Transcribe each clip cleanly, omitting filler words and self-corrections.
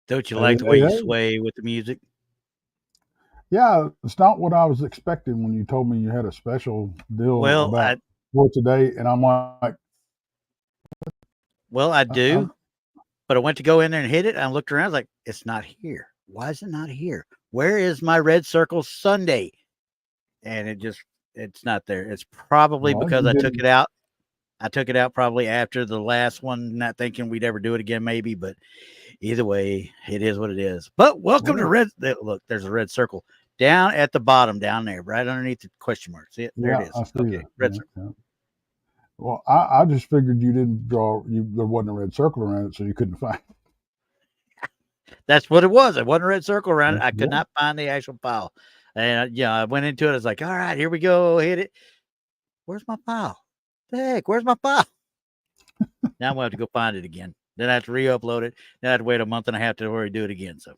Don't you Hey, like the way hey, you hey. sway with the music? Yeah, it's not what I was expecting when you told me you had a special deal Well, I about for today, and I'm like, well, I I'm do, but I went to go in there and hit it. And I looked around, I was like, it's not here. Why is it not here? Where is my red circle Sunday? And it's not there. It's probably well, because you I took didn't. it out. I took it out probably after the last one, not thinking we'd ever do it again, maybe. But either way, it is what it is. But welcome to Well, red. Look, there's a red circle down at the bottom, down there, right underneath the question mark. See it? There it yeah, is. I see Okay, that. red Yeah, circle. yeah. Well, I just figured you didn't draw. There wasn't a red circle around it, so you couldn't find. That's what it was. It wasn't a red circle around it. It. I could Yeah. not find the actual file. And yeah, I went into it. I was like, all right, here we go. Hit it. Where's my file? The heck? Where's my file? Now I'm going to have to go find it again. Then I have to re-upload it. Then I have to wait a month and a half to do it again. So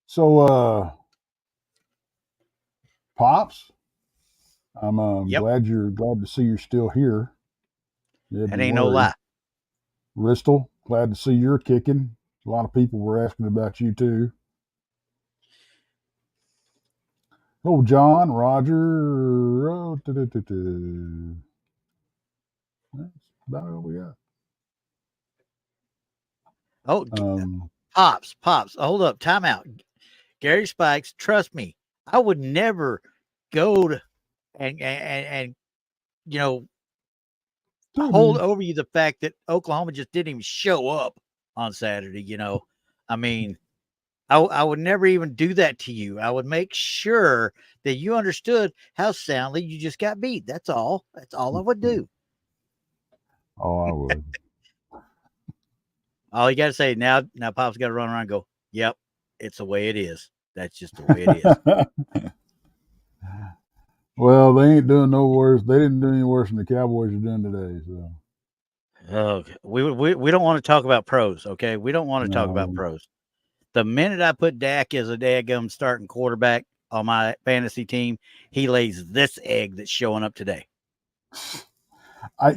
So, pops, I'm yep, glad to see you're still here. You had that me ain't no worried. lie. Bristol, glad to see you're kicking. A lot of people were asking about you too. Oh, John, Roger. Oh, that's about all we got. Oh, Um, pops. Hold up, time out. Gary Spikes, trust me, I would never go to and you know dude, hold over you the fact that Oklahoma just didn't even show up on Saturday. I mean, I would never even do that to you. I would make sure that you understood how soundly you just got beat. That's all. That's all I would do. oh, I would. All you got to say now, Pop's got to run around and go, yep, it's the way it is. That's just the way it is. Well, they ain't doing no worse. They didn't do any worse than the Cowboys are doing today. So Okay. We don't want to talk about pros, okay? We don't want to talk about no, pros. The minute I put Dak as a daggum starting quarterback on my fantasy team, he lays this egg that's showing up today.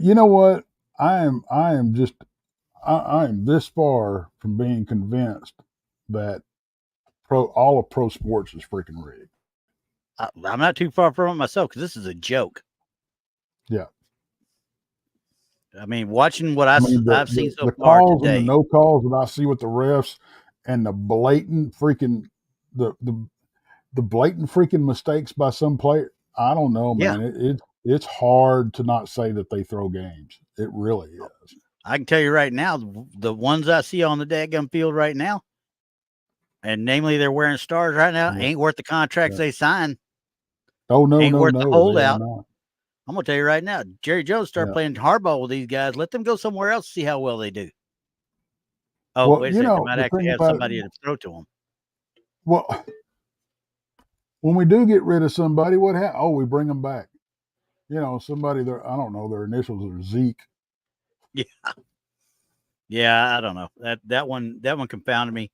you know what? I am just I am this far from being convinced that all of pro sports is freaking rigged. I'm not too far from it myself because this is a joke. Yeah, I mean, watching what I mean I've seen so the far calls and the today. no calls that I see with the refs and the blatant freaking the the the blatant freaking mistakes by some player. I don't know, Yeah, man. It's hard to not say that they throw games. It really is. I can tell you right now, the ones I see on the daggum field right now, and namely they're wearing stars right now, Yeah, ain't worth the contracts yeah. they sign, Oh no, ain't no, worth the no, they are holdout. not. I'm gonna tell you right now, Jerry Jones start Yeah. playing hardball with these guys. Let them go somewhere else, see how well they do. Oh, Well, wait a second, they might the actually thing have about it, somebody to throw to them. well, when we do get rid of somebody, what happens? Oh, we bring them back. Somebody there. I don't know. Their initials are Zeke. Yeah, yeah, I don't know that one confounded me.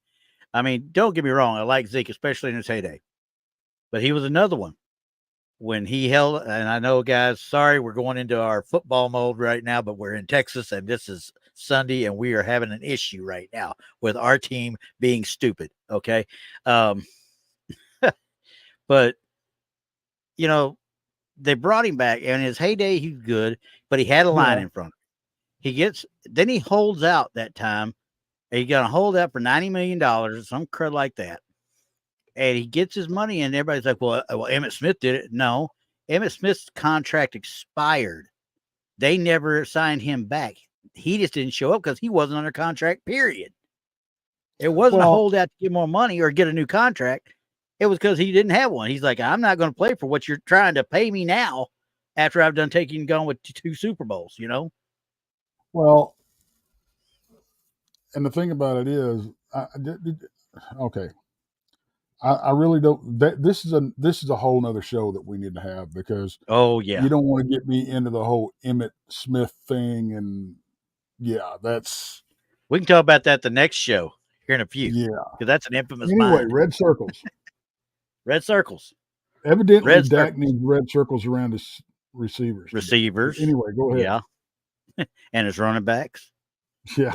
I mean, don't get me wrong, I like Zeke, especially in his heyday, but he was another one when he held. And I know, guys, sorry, we're going into our football mode right now, but we're in Texas and this is Sunday, and we are having an issue right now with our team being stupid. Okay, um, but you know they brought him back, and in his heyday he was good, but he had a line Yeah. in front. Then he holds out that time. And he got to hold out for $90 million or some crud like that. And he gets his money, and everybody's like, well, Emmett Smith did it. No, Emmett Smith's contract expired. They never signed him back. He just didn't show up because he wasn't under contract, period. It wasn't a Well, holdout to get more money or get a new contract. It was because he didn't have one. He's like, I'm not going to play for what you're trying to pay me now after I've done gone with 2 Super Bowls. well, and the thing about it is, okay. I really don't. This is a whole nother show that we need to have because Oh, you yeah. don't want to get me into the whole Emmett Smith thing, and yeah, that's We can talk about that the next show here in a few yeah. because that's an infamous Anyway, mind. red circles. Red circles. Evidently, Red Dak circles. needs red circles around his receivers today. But Receivers. anyway, go ahead. Yeah. And his running backs. Yeah.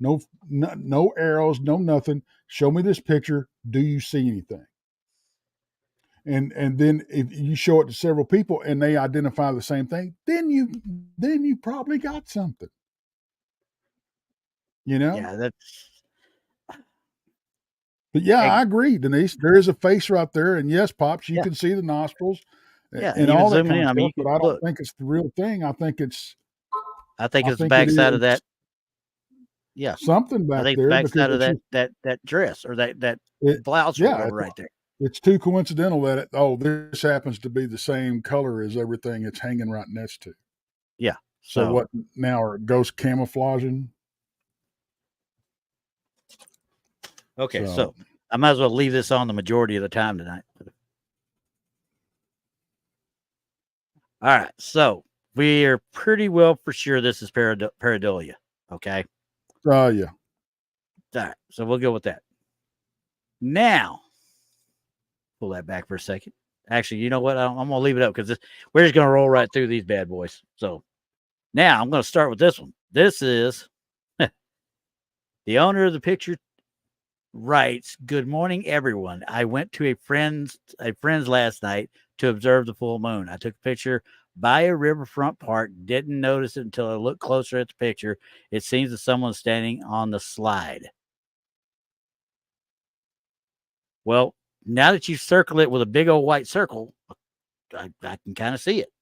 no arrows, no nothing. Show me this picture. Do you see anything? And then if you show it to several people and they identify the same thing, then you probably got something. You know? Yeah, that's But yeah, egg. I agree, Denise. There is a face right there, and yes, pops, you Yeah, can see the nostrils yeah. and Even all that zooming kind in, of I mean, stuff. you But could I don't look. think it's the real thing. I think I it's the think it backside of is that. Yeah, something I back think the there because backside of it's that just that dress or that it. blouse or Yeah, whatever right there. it's too coincidental that this happens to be the same color as everything it's hanging right next to. Yeah. So So what now? Are ghosts camouflaging? okay, So so I might as well leave this on the majority of the time tonight. All right, so we're pretty well for sure this is pareidolia. Okay, yeah. all right, so we'll go with that. Now, pull that back for a second. Actually, you know what? I'm gonna leave it up because we're just gonna roll right through these bad boys. So now I'm gonna start with this one. This is the owner of the picture writes, "Good morning, everyone. I went to a friend's last night to observe the full moon. I took a picture by a riverfront park. Didn't notice it until I looked closer at the picture. It seems that someone's standing on the slide. Well, now that you circle it with a big old white circle, I can kind of see it.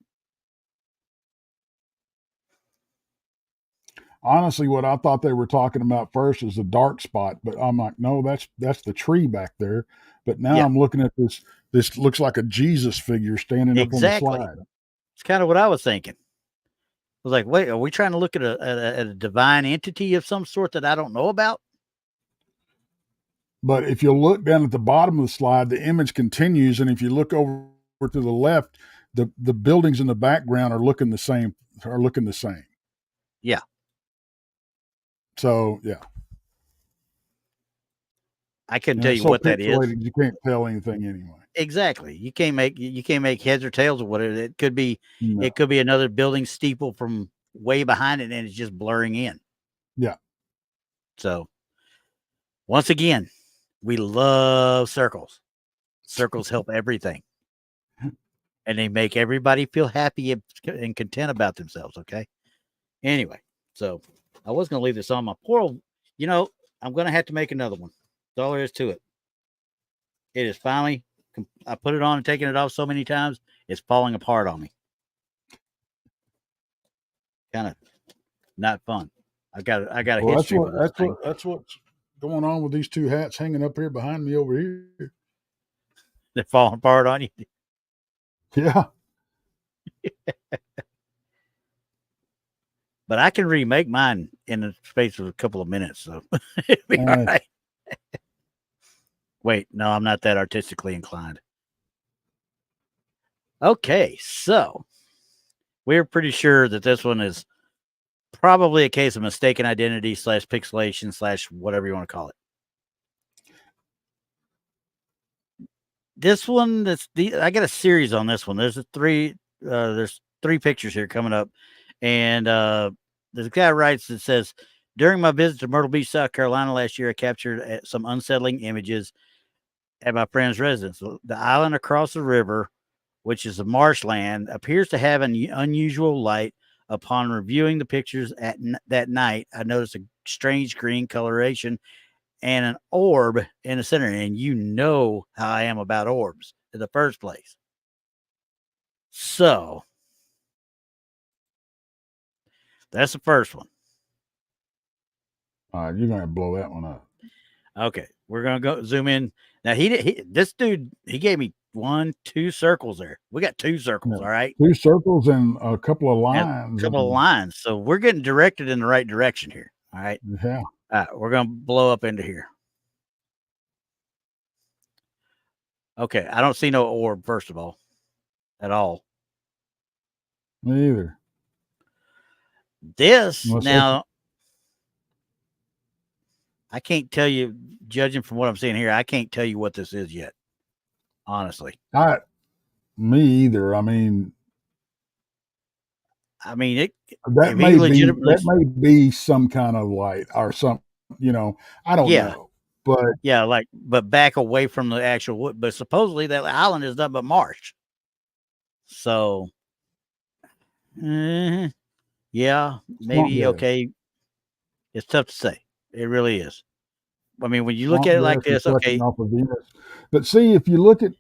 Honestly, what I thought they were talking about first is the dark spot, but I'm like, no, that's the tree back there. But now Yeah, I'm looking at this. This looks like a Jesus figure standing up on the exactly. slide. It's kind of what I was thinking. I was like, wait, are we trying to look at a divine entity of some sort that I don't know about? But if you look down at the bottom of the slide, the image continues, and if you look over to the left, the buildings in the background are looking the same. Are looking the same. Yeah. So yeah, I couldn't and tell it's you so what that is. pixelated you can't tell anything anyway. Exactly. You can't make heads or tails of what it could be. No. It could be another building steeple from way behind it, and it's just blurring in. Yeah. So once again, we love circles. Circles help everything, and they make everybody feel happy and content about themselves. Okay. Anyway, so I was going to leave this on my poor. I'm going to have to make another one. That's all there is to it. It is finally. I put it on and taken it off so many times, it's falling apart on me. Kind of not fun. I got a Well, history with this thing. that's what's going on with these two hats hanging up here behind me over here. They're falling apart on you. Yeah. But I can remake mine in the space of a couple of minutes, so it'll be all Uh, right. Wait, no, I'm not that artistically inclined. Okay, so we're pretty sure that this one is probably a case of mistaken identity / pixelation / whatever you want to call it. This one, I got a series on this one. There's three pictures here coming up, and this guy writes, it says, during my visit to Myrtle Beach, South Carolina last year, I captured some unsettling images at my friend's residence. The island across the river, which is a marshland, appears to have an unusual light. Upon reviewing the pictures that night, I noticed a strange green coloration and an orb in the center. And you know how I am about orbs in the first place. So that's the first one. all right, you're gonna blow that one up. Okay, we're gonna go zoom in. Now this dude, he gave me 2 circles there. We got 2 circles, Yeah. all right, Two circles and a couple of and lines. a couple of lines. So we're getting directed in the right direction here. All right. Yeah. All right, we're gonna blow up into here. Okay, I don't see no orb, first of all, at all. Me either. This Unless now, I can't tell you, judging from what I'm seeing here, I can't tell you what this is yet. Honestly, me either. I mean, I mean it. that If he legitimately, may be some kind of light or something I don't Yeah, know, but yeah, like, but back away from the actual wood. But supposedly that island is nothing but marsh. So, eh, yeah, swamp maybe gas, okay. It's tough to say. It really is. I mean, when you look swamp at it like gas this, reflecting okay, off of Venus. But see, if you look at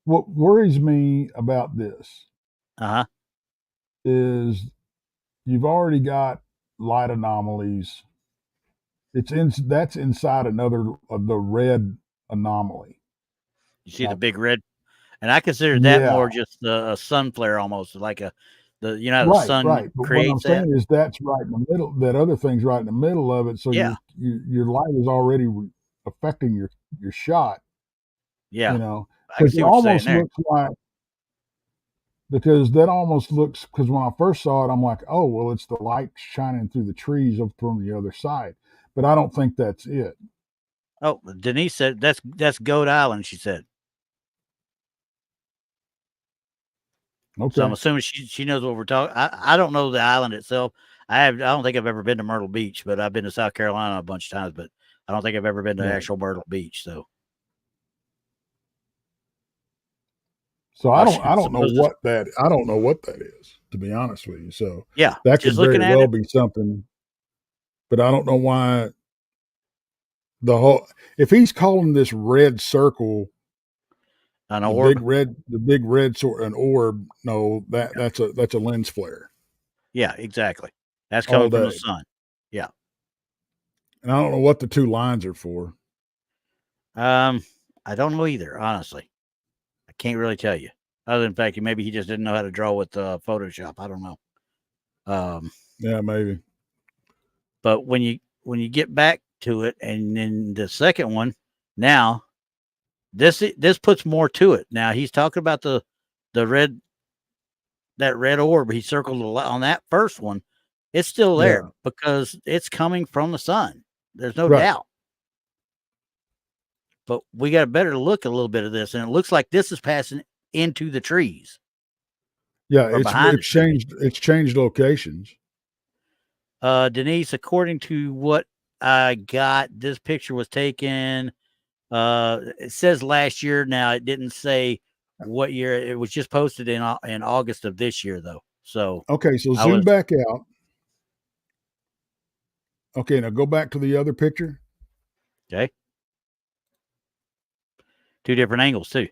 what worries me about this uh-huh. is you've already got light anomalies. That's inside another of the red anomaly. You see the Like, big red, and I consider that yeah, more just a sun flare almost, like how the right, sun right. But what I'm creates that. saying is that's right in the middle. That other thing's right in the middle of it. So Yeah, your light is already affecting your shot. yeah. I can Because see what you're saying there. that almost looks because when I first saw it, I'm like, oh well, it's the light shining through the trees up from the other side. But I don't think that's it. Oh, Denise said that's Goat Island. She said. So I'm Okay, assuming she knows what we're talking. I don't know the island itself. I don't think I've ever been to Myrtle Beach, but I've been to South Carolina a bunch of times. But I don't think I've ever been to right. actual Myrtle Beach. So So oh I shoot, don't know suppose what that is, to be honest with you. So yeah, that just could looking very at well it, be something, but I don't know why the whole if he's calling this red circle an orb. the big red sort an orb, no, that's a lens flare Yeah, exactly. That's all coming from the day. sun. Yeah. And I don't know what the two lines are for. Um, I don't know either. Honestly, I can't really tell you. Other than the fact, maybe he just didn't know how to draw with Photoshop. I don't know. Um, Yeah, maybe. but when you get back to it, and then the second one, now this puts more to it. Now he's talking about the red that red orb. He circled on that first one. It's still there Yeah, because it's coming from the sun. There's no right. doubt. But we got a better look at a little bit of this, and it looks like this is passing into the trees Yeah, or behind the trees. it's changed locations. Denise, according to what I got, this picture was taken. It says last year. Now it didn't say what year. It was just posted in August of this year, though. So Okay, so I zoom was back out. Okay, now go back to the other picture. okay. Two different angles too.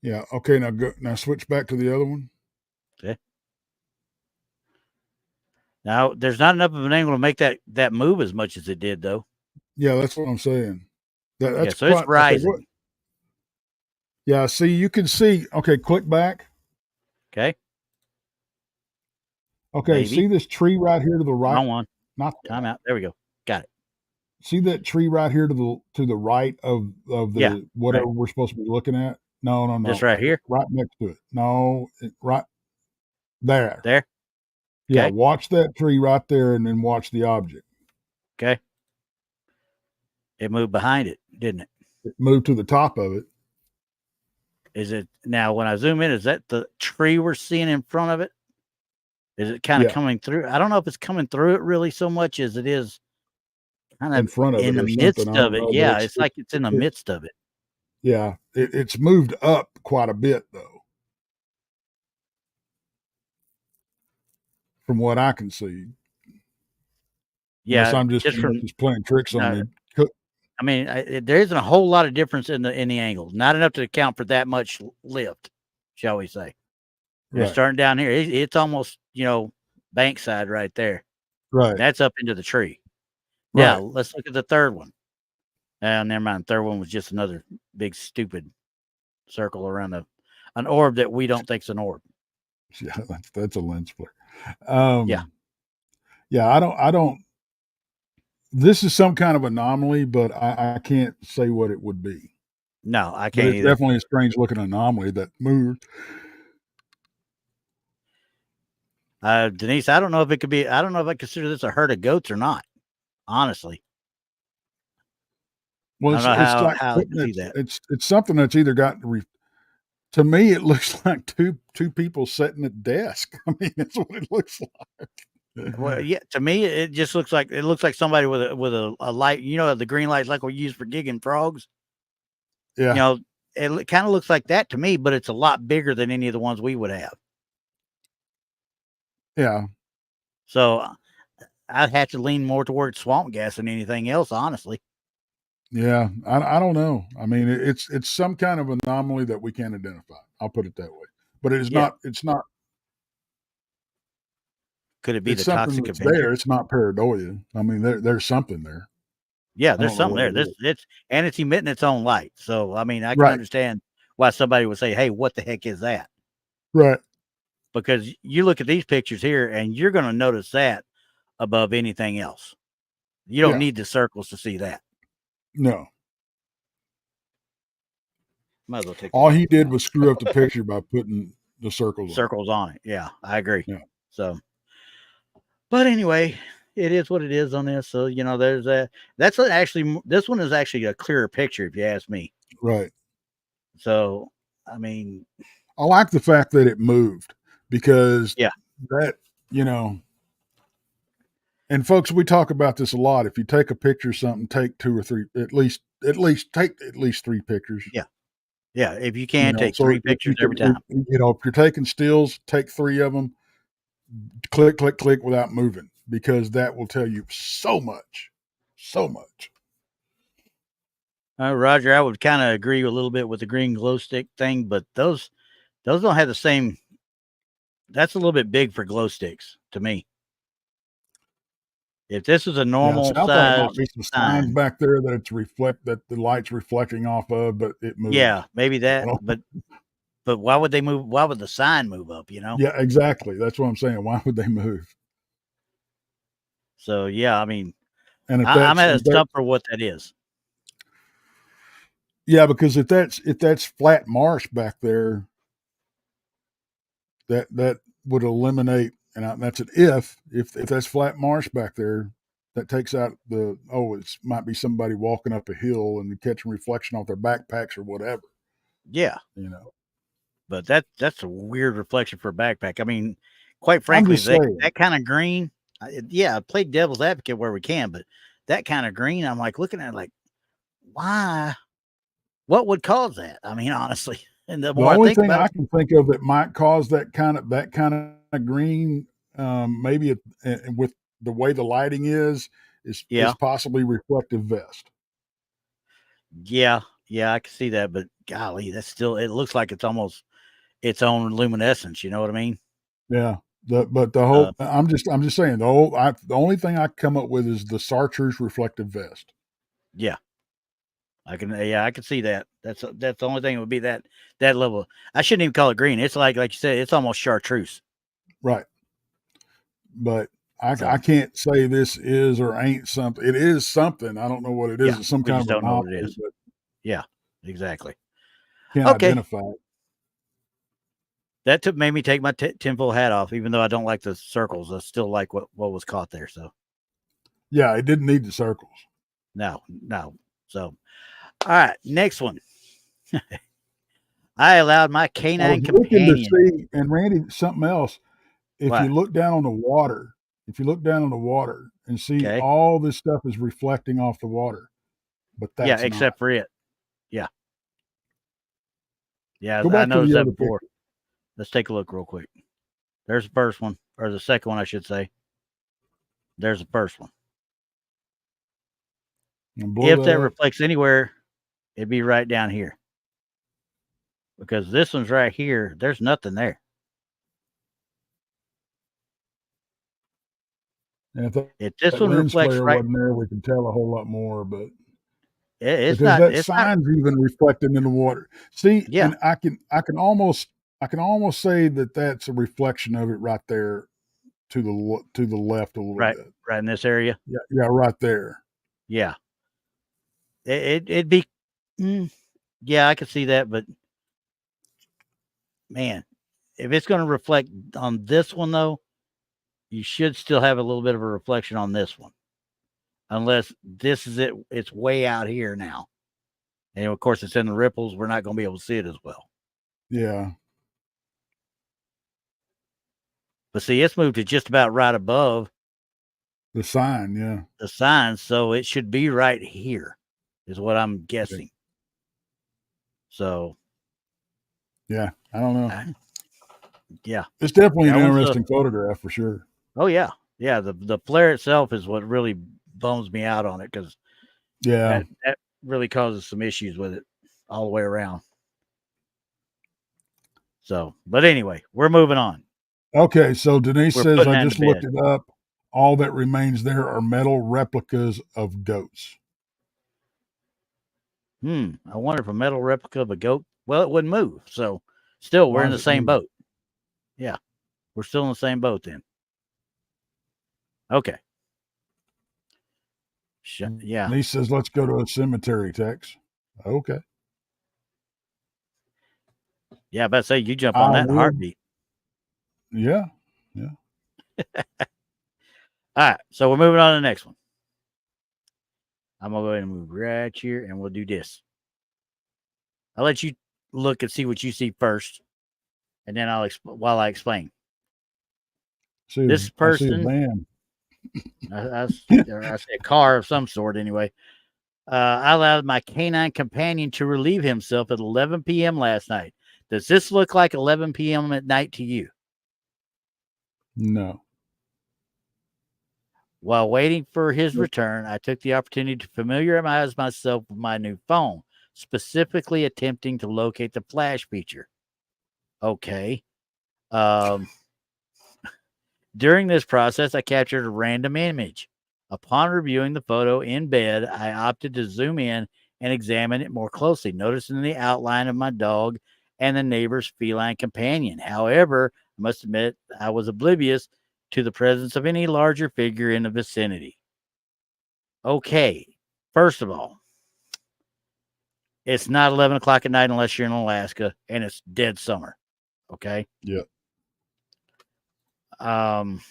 Yeah, okay, now switch back to the other one. Okay. Now there's not enough of an angle to make that move as much as it did, though. Yeah, that's what I'm saying. Yeah. That's So it's quite okay. What? rising. Yeah, see, you can see. Okay, click back. Okay. Okay, Maybe. see this tree right here to the right? Wrong one. Not Time that. out. There we go. Got it. See that tree right here to the right of Yeah. the whatever Right. we're supposed to be looking at? No, no, This no. right here. Right next to it. No, right there. There. Yeah, Okay. watch that tree right there, and then watch the object. Okay. It moved behind it, didn't it? It moved to the top of it. Is it now when I zoom in, is that the tree we're seeing in front of it? Is it kind of Yeah, coming through? I don't know if it's coming through it really so much as it is kind in of front of in it the or something. I midst of don't it. know, but Yeah, it's like it's in the midst of it. yeah, it's moved up quite a bit though, from what I can see. Unless Yeah, I'm just just from playing tricks on no, me. I mean, there isn't a whole lot of difference in the angles. Not enough to account for that much lift, shall we say? And it's Right, starting down here. It's almost bankside right there. right, That's up into the tree. Now right. let's look at the third one. Never mind. Third one was just another big stupid circle around an orb that we don't think's an orb. Yeah, that's a lens flare. Yeah. Yeah, I don't. This is some kind of anomaly, but I can't say what it would be. No, I But can't it's either. definitely a strange looking anomaly that moved. Denise, I don't know if it could be. I don't know if I consider this a herd of goats or not. Honestly, I Well, don't know it's like how I can see that. it's something that's either got to me. It looks like two people sitting at desk. I mean, that's what it looks like. Well, yeah, to me, it just looks like somebody with a light, the green lights like we use for gigging frogs. You Yeah, know, it kind of looks like that to me, but it's a lot bigger than any of the ones we would have. yeah, So I'd have to lean more towards swamp gas than anything else, honestly. yeah. I don't know. I mean, it's some kind of anomaly that we can't identify. I'll put it that way. But it is Yeah. not. It's not. Could it be It's the something Toxic that's Avenger? there. It's not pareidolia. I mean, there's something there. Yeah, I there's don't know something what there. it There's is. and it's emitting its own light. So I mean, I can Right, understand why somebody would say, "Hey, what the heck is that?" right. Because you look at these pictures here, and you're going to notice that above anything else. You don't Yeah, need the circles to see that. no. Might as well take the All he glasses did off. was screw up the picture by putting the circles on Circles on it. Yeah, I agree. it. Yeah, So, but anyway, it is what it is on this. So there's that. Actually, this one is actually a clearer picture, if you ask me. right. So, I mean, I like the fact that it moved because yeah, that, you know, and folks, we talk about this a lot. If you take a picture of something, take two or three, at least take at least three pictures. yeah, yeah. If you You can know, take so three if pictures you every can, time. if you're taking stills, take three of them, click, click, click without moving because that will tell you so much, so much. Roger, I would kind of agree a little bit with the green glow stick thing, but those don't have the same. That's a little bit big for glow sticks to me. If this is a Yeah, see, normal I thought it size might be some signs sign, back there that that the light's reflecting off of, but it moves. yeah, maybe I that. don't. But why would they move? Why would the sign move up? Yeah, exactly. That's what I'm saying. Why would they move? So yeah, I mean, And I'm at a stump for what that is. yeah, because if that's flat marsh back there, that would eliminate, and that's an if that's flat marsh back there, that takes out it might be somebody walking up a hill and catching reflection off their backpacks or whatever. Yeah, You know, but that's a weird reflection for a backpack. I mean, quite I'm frankly, just saying. that kind of green. Yeah, play devil's advocate where we can, but that kind of green, I'm like looking at it like, why? What would cause that? I mean, honestly, and the The more I only think thing about I it, can think of that might cause that kind of green, maybe with the way the lighting is yeah, possibly reflective vest. yeah, yeah, I can see that. But golly, that's still. It looks like it's almost its own luminescence. You know what I mean? Yeah. But the Uh, whole I'm just saying the only thing I come up with is the Sartreuse reflective vest. yeah, I can see that. That's the only thing that would be that level. I shouldn't even call it green. It's like you said, it's almost chartreuse. Right. But I So can't say this is or ain't something. It is something. I don't know what it is. yeah, It's some we kind just of don't know what it anomaly, is. but Yeah, exactly. can't Okay, identify it. that made me take my tinfoil hat off, even though I don't like the circles. I still like what was caught there. So Yeah, it didn't need the circles. no, no. So all right, next one. I allowed my I was canine looking to companion. see, and Randy, something else. If you What? look down on the water, and see Okay. all this stuff is reflecting off the water, but Yeah, that's not. except for it. Yeah, yeah. Go I back to noticed the that other before. picture Let's take a look real quick. There's the first one, or the second one, I should say. There's the first one. and blow If that that up. reflects anywhere, it'd be right down here because this one's right here. There's nothing there. And if that If this one lens reflects flare right, wasn't there, we could tell a whole lot more. But it's because not. that It's not. sign's even reflected in the water. See, Yeah, and I can almost say that that's a reflection of it right there to the left a little right, bit. right in this area. Yeah, yeah, right there. Yeah, it'd be. Mm, yeah, I could see that, but man, if it's going to reflect on this one though, you should still have a little bit of a reflection on this one, unless this is it. It's way out here now, and of course it's in the ripples. We're not going to be able to see it as well. Yeah. But see, it's moved to just about right above The sign, yeah. the sign, so it should be right here, is what I'm guessing. So, Yeah, I don't know. Yeah, It's definitely an that one's interesting photograph for sure. oh yeah, yeah. The flare itself is what really bums me out on it because Yeah. that really causes some issues with it all the way around. So, but anyway, we're moving on. Okay, so Denise We're says, putting I that to just looked bed. it up. All that remains there are metal replicas of goats. I wonder if a metal replica of a goat. Well, it wouldn't move. So, still, we're Why in is the it same moving? boat. Yeah, we're still in the same boat then. Okay. Yeah. Denise says, let's go to a cemetery, Tex. Okay. Yeah, I about to say you jump on I that in a will. heartbeat. Yeah. Yeah. All right. So we're moving on to the next one. I'm going to go ahead and move right here and we'll do this. I'll let you look and see what you see first. And then while I explain. This I see a person, van. I say a car of some sort anyway. I allowed my canine companion to relieve himself at 11 p.m. last night. Does this look like 11 p.m. at night to you? No. While waiting for his return, I took the opportunity to familiarize myself with my new phone, specifically attempting to locate the flash feature. Okay. During this process, I captured a random image. Upon reviewing the photo in bed, I opted to zoom in and examine it more closely, noticing the outline of my dog and the neighbor's feline companion. However, I must admit I was oblivious to the presence of any larger figure in the vicinity. Okay, first of all, it's not 11 o'clock at night unless you're in Alaska and it's dead summer. Okay. Yeah. I'm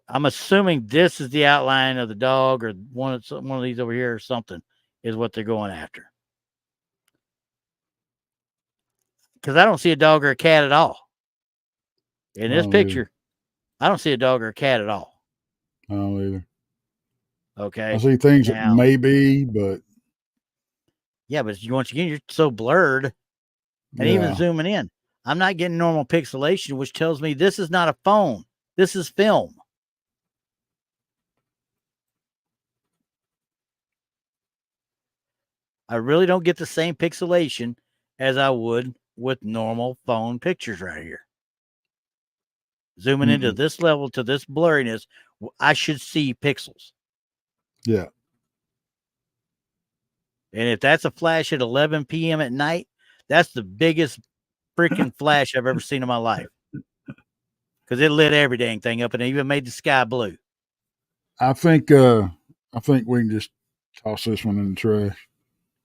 assuming this is the outline of the dog or one of these over here or something is what they're going after. Because I don't see a dog or a cat at all. In this picture, I don't see a dog or a cat at all. I don't either. Okay. I see things that Now, may be, but yeah, but once again, you're so blurred and even yeah. zooming in. I'm not getting normal pixelation, which tells me this is not a phone. This is film. I really don't get the same pixelation as I would with normal phone pictures right here. Zooming into this level to this blurriness, I should see pixels. Yeah. And if that's a flash at 11 p.m. at night, that's the biggest freaking flash I've ever seen in my life. Because it lit every dang thing up and it even made the sky blue. I think we can just toss this one in the trash.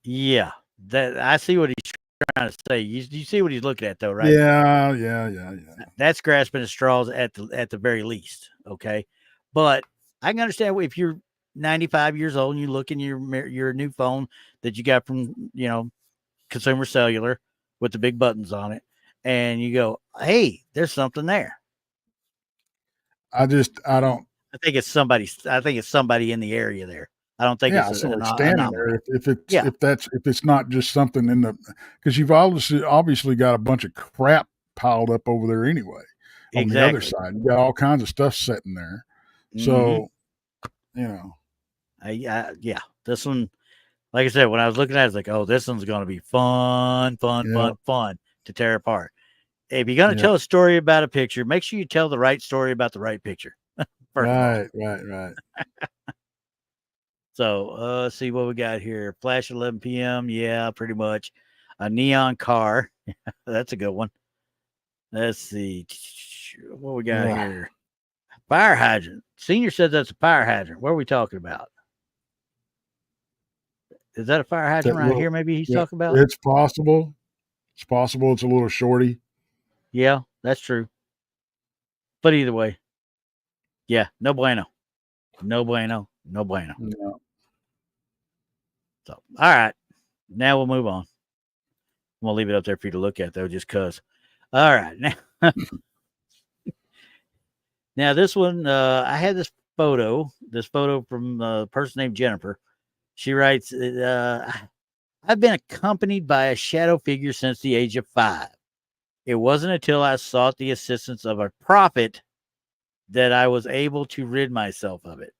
Yeah. That I see what he's trying to say. You see what he's looking at though, right? Yeah. That's grasping at straws at the very least. Okay. But I can understand if you're 95 years old and you look in your new phone that you got from, Consumer Cellular with the big buttons on it, and you go, hey, there's something there. I don't. I think it's somebody in the area there. I don't think Yeah, it's I saw an it standing anomaly. there. Yeah, If it's not just something in the, because you've obviously got a bunch of crap piled up over there anyway. On the other exactly. side, you got all kinds of stuff sitting there. So, yeah. This one, like I said, when I was looking at it, I was like, oh, this one's going to be fun to tear apart. If you're going to tell a story about a picture, make sure you tell the right story about the right picture. Right. So let's see what we got here. Flash 11 p.m. Yeah, pretty much. A neon car. That's a good one. Let's see what we got here. Fire hydrant. Senior says that's a fire hydrant. What are we talking about? Is that a fire hydrant right here? Maybe he's talking about. It's possible. It's possible. It's a little shorty. Yeah, that's true. But either way, yeah, no bueno. No bueno. No bueno. No. So, all right. Now we'll move on. I'm going to leave it up there for you to look at, though, just because. All right. Now this one, I had this photo from a person named Jennifer. She writes, I've been accompanied by a shadow figure since the age of 5. It wasn't until I sought the assistance of a prophet that I was able to rid myself of it.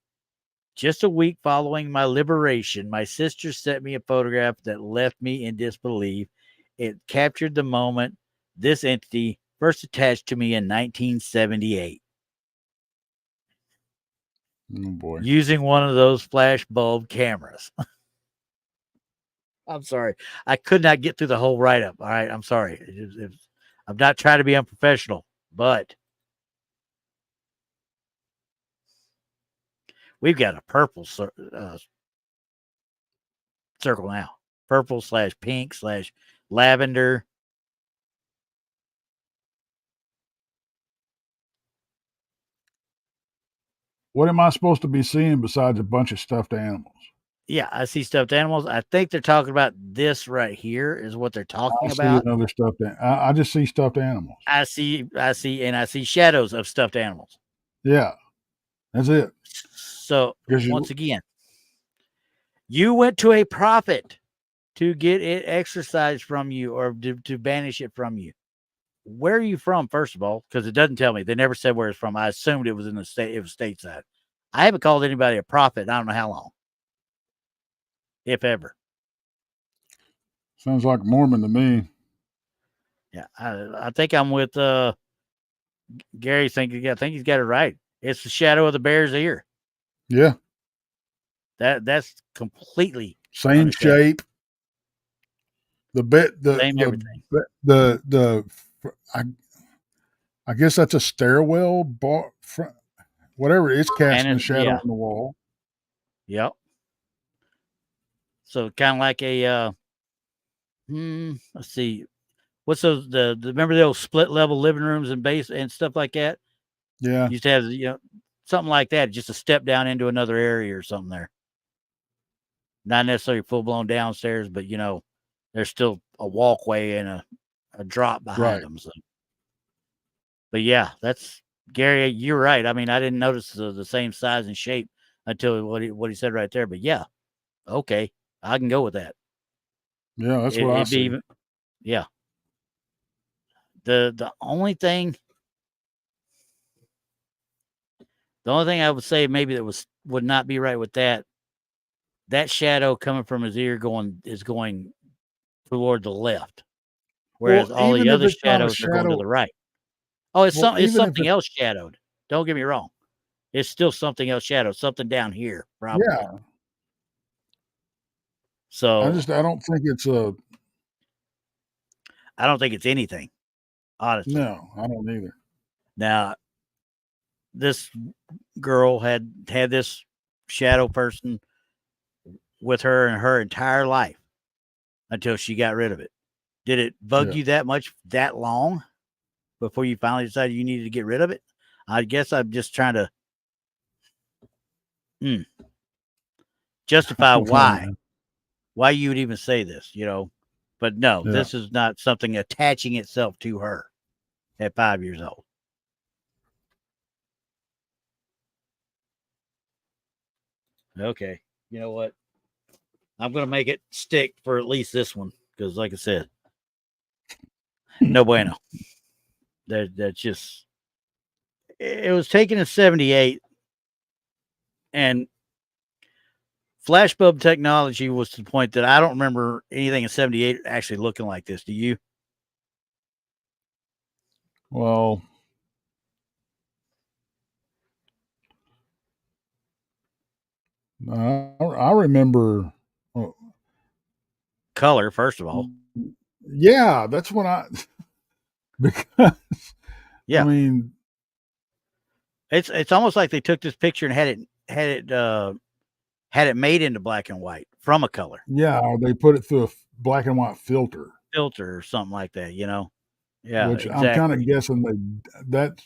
Just a week following my liberation, my sister sent me a photograph that left me in disbelief. It captured the moment this entity first attached to me in 1978 Oh boy. using one of those flash bulb cameras. I'm sorry. I could not get through the whole write up. All right. I'm sorry. I'm not trying to be unprofessional, but we've got a purple circle now. Purple slash pink slash lavender. What am I supposed to be seeing besides a bunch of stuffed animals? Yeah, I see stuffed animals. I think they're talking about this right here is what they're talking I see about. another stuffed. I just see stuffed animals. And I see shadows of stuffed animals. Yeah, that's it. So Because once you, again, you went to a prophet to get it exorcised from you or to banish it from you. Where are you from, first of all? Because it doesn't tell me. They never said where it's from. I assumed it was in the state. It was stateside. I haven't called anybody a prophet. I don't know how long, if ever. sounds like a Mormon to me. Yeah, I think I'm with Gary. I think he's got it right. It's the shadow of the bear's ear. Yeah, That's completely same understandable. shape. The bit Same everything. the I I guess that's a stairwell bar, whatever. It's And casting a it, shadow yeah, on the wall. yep. So kind of like a let's see, what's those the remember the old split level living rooms and base and stuff like that? Yeah, Used to have something like that, just a step down into another area or something there. Not necessarily full blown downstairs, but there's still a walkway and a drop behind right. them. So, but yeah, that's Gary. You're right. I mean, I didn't notice the same size and shape until what he said right there. But yeah, okay, I can go with that. Yeah, that's It, what I it'd be see. even, yeah. The only thing, I would say maybe that would not be right with that shadow coming from his ear is going toward the left, Well, whereas all the even if other it's not a shadows are going to shadow, the right. Oh, well, it's even if something it's else shadowed. Don't get me wrong. It's still something else shadowed, something down here, probably. yeah, So I don't think it's a I don't think it's anything, honestly. no. I don't either. Now, this girl had this shadow person with her in her entire life until she got rid of it. Did it bug Yeah. you that much that long before you finally decided you needed to get rid of it? I guess I'm just trying to mm, I justify don't know, man. why you would even say this, But no, Yeah. this is not something attaching itself to her at 5 years old. Okay. You know what? I'm going to make it stick for at least this one because, like I said, no bueno. That's just, it was taken in 78, and flashbulb technology was to the point that I don't remember anything in 78 actually looking like this. Do you? Well, I remember. Oh, Color, first of all. yeah, that's when I because I Yeah. mean, It's almost like they took this picture and had it made into black and white from a color yeah, they put it through a black and white filter, filter or something like that. Yeah, which I'm kind of exactly. guessing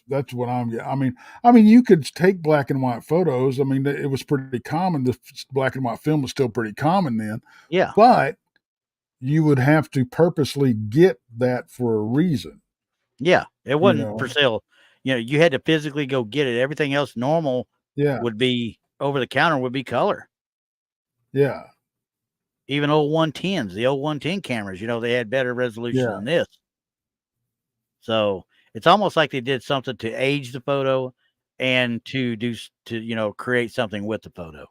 that's what I mean, you could take black and white photos. I mean, it was pretty common. The black and white film was still pretty common then, Yeah. but you would have to purposely get that for a reason. Yeah, it You wasn't for know, sale. You had to physically go get it. Everything else normal yeah, would be over the counter, would be color. yeah, Even old 110s, the old 110 cameras, they had better resolution yeah, than this. So it's almost like they did something to age the photo and to create something with the photo.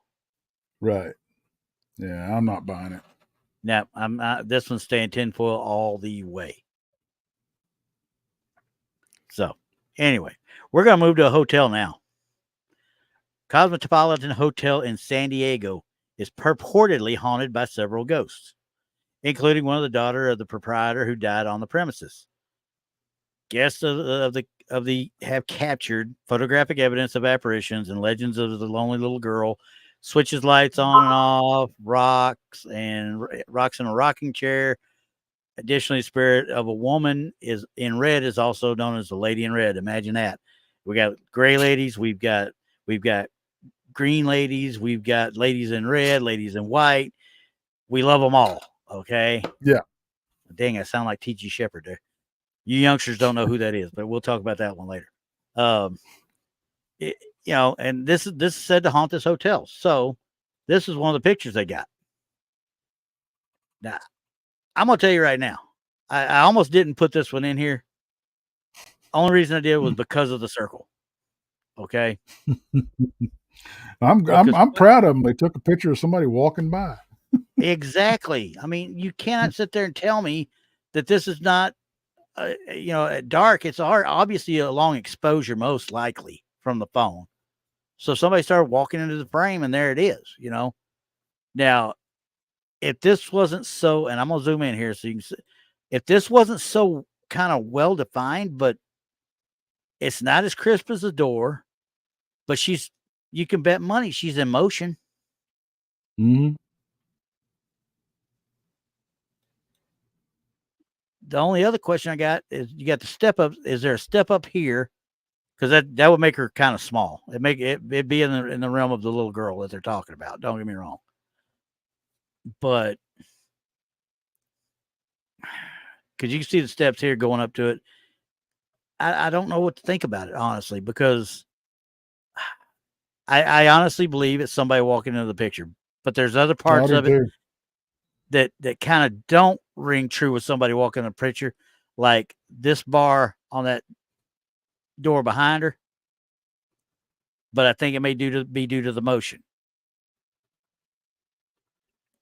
right. Yeah, I'm not buying it. Now I'm not, this one's staying tinfoil all the way. So anyway, we're gonna move to a hotel now. Cosmopolitan Hotel in San Diego is purportedly haunted by several ghosts, including one of the daughter of the proprietor who died on the premises. Guests of the have captured photographic evidence of apparitions and legends of the lonely little girl, switches lights on and off, rocks in a rocking chair. Additionally, spirit of a woman is in red is also known as the lady in red. Imagine that. We got gray ladies, we've got green ladies, we've got ladies in red, ladies in white. We love them all. Okay. Yeah, Dang, I sound like T.G. Shepherd there. You youngsters don't know who that is, but we'll talk about that one later. Um, it, and this is said to haunt this hotel. So this is one of the pictures they got. Now, I'm gonna tell you right now, I almost didn't put this one in here. Only reason I did was because of the circle. Okay, I'm because I'm proud of them. They took a picture of somebody walking by. exactly. I mean, you cannot sit there and tell me that this is not, at dark. It's obviously a long exposure, most likely from the phone. So somebody started walking into the frame, and there it is. Now, if this wasn't so, and I'm gonna zoom in here so you can see, if this wasn't so kind of well defined, but it's not as crisp as the door, but you can bet money she's in motion. Hmm. The only other question I got is you got the step up. Is there a step up here? Because that would make her kind of small. It'd be in the realm of the little girl that they're talking about. Don't get me wrong, but because you can see the steps here going up to it, I don't know what to think about it honestly because I honestly believe it's somebody walking into the picture, but there's other I parts do of it too. that kind of don't ring true with somebody walking in the picture, like this bar on that door behind her. But I think it may be due to the motion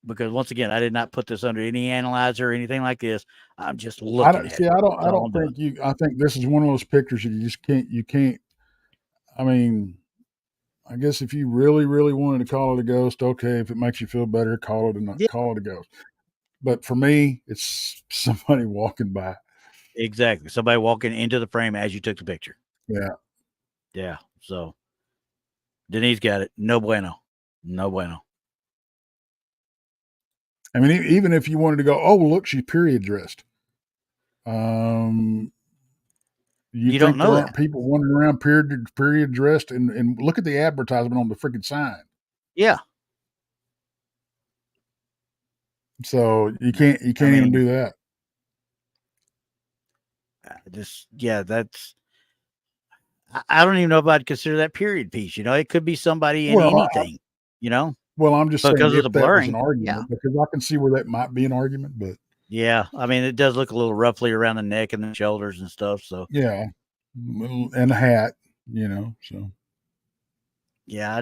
because once again, I did not put this under any analyzer or anything like this. I'm just I looking don't at see. it. I That's all don't I'm doing. think you. I think this is one of those pictures you just can't. You can't. I mean, I guess if you really, really wanted to call it a ghost, okay. If it makes you feel better, Yeah, call it a ghost. But for me, it's somebody walking by. exactly. Somebody walking into the frame as you took the picture. Yeah. Yeah. So Denise got it. No bueno. No bueno. I mean, even if you wanted to go, oh look, she's period dressed. Um, you You don't think there know aren't that. people wandering around period dressed? And look at the advertisement on the freaking sign. Yeah. So you I can't even mean, do that. yeah, I don't even know if I'd consider that period piece. It could be somebody in Well, anything, you know, I'm just saying because of the if that was an blurring. Yeah. argument, because I can see where that might be an argument, but Yeah. I mean, it does look a little roughly around the neck and the shoulders and stuff. So, yeah, and a hat, so yeah,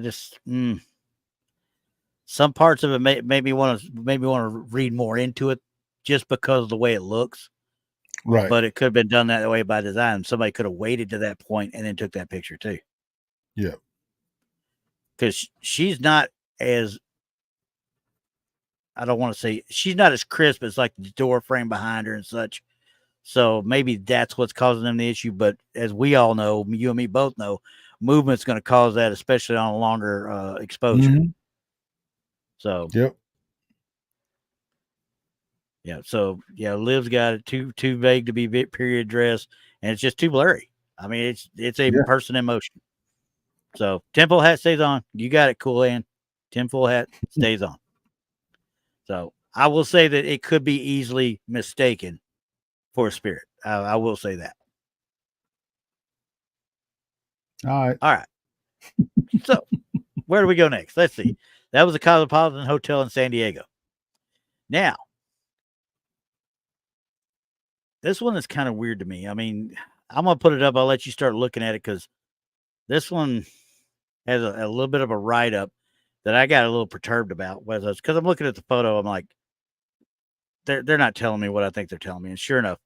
some parts of it made me want to read more into it just because of the way it looks. right, But it could have been done that way by design. Somebody could have waited to that point and then took that picture too. yeah, Because she's not as, I don't want to say, she's not as crisp as like the door frame behind her and such. So maybe that's what's causing them the issue. But as we all know, you and me both know, movement's going to cause that, especially on a longer exposure. hmm, So yep, yeah, Liv's got it too vague to be period dress, and it's just too blurry. I mean, it's a yeah, person in motion. So tinfoil hat stays on. You got it, Cool Ann. Tinfoil hat stays on. So I will say that it could be easily mistaken for a spirit. I will say that. All right. All right. So where do we go next? Let's see. That was the Cosmopolitan Hotel in San Diego. Now, this one is kind of weird to me. I mean, I'm gonna put it up. I'll let you start looking at it because this one has a little bit of a write up that I got a little perturbed about. Because I'm looking at the photo, I'm like, they're not telling me what I think they're telling me. And sure enough,